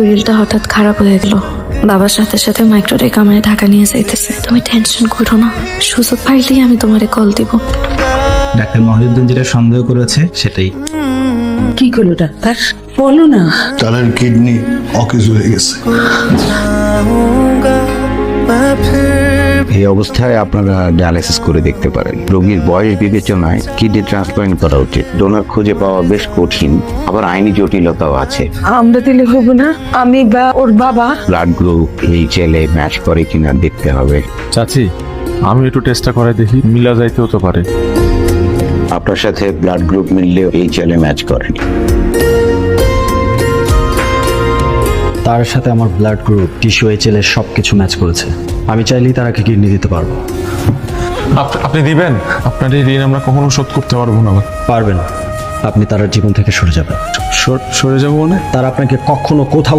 শরীরটা হঠাৎ খারাপ হয়ে গেল। বাবার সাথে সাথে মাইক্রোরেক আমায় ঢাকা নিয়ে যাইতেছে। তুমি টেনশন করো না, সুযোগ পাইলেই আমি তোমারে কল দিব। ডাক্তার মহিউদ্দিন যেটা সন্দেহ করেছে সেটাই। কি করলো ডাক্তার, বলো না। তার কিডনি অকেজ হয়ে গেছে। এই অবস্থায় আপনারা ডায়ালিসিস করে দেখতে পারেন। রোগীর বয়স বিবেচনায় কিডনি ট্রান্সপ্লান্ট করা উচিত। ডোনার খুঁজে পাওয়া বেশ কঠিন, আবার আইনি জটিলতাও আছে। আমরা দিলে হবো না, আমি বা ওর বাবা। ব্লাড গ্রুপ এই ছেলে ম্যাচ করে কিনা দেখতে হবে। চাচি, আমি একটু টেস্টটা করে দেখি, মিলা যাইতেও তো পারে। আপনার সাথে ব্লাড গ্রুপ মিললেও এই ছেলে ম্যাচ করেনি। তার সাথে আমার ব্লাড গ্রুপ, টিস্যু, এইচএল সবকিছু ম্যাচ করেছে। আমি চাইলেই তারাকে কিডনি দিতে পারবো। আপনি দিবেন? আপনার এই ঋণ আমরা কখনো শোধ করতে পারবো না। পারবেন, আপনি তার জীবন থেকে সরে যাবেন। সরে যাবো মানে? তারা আপনাকে কখনো কোথাও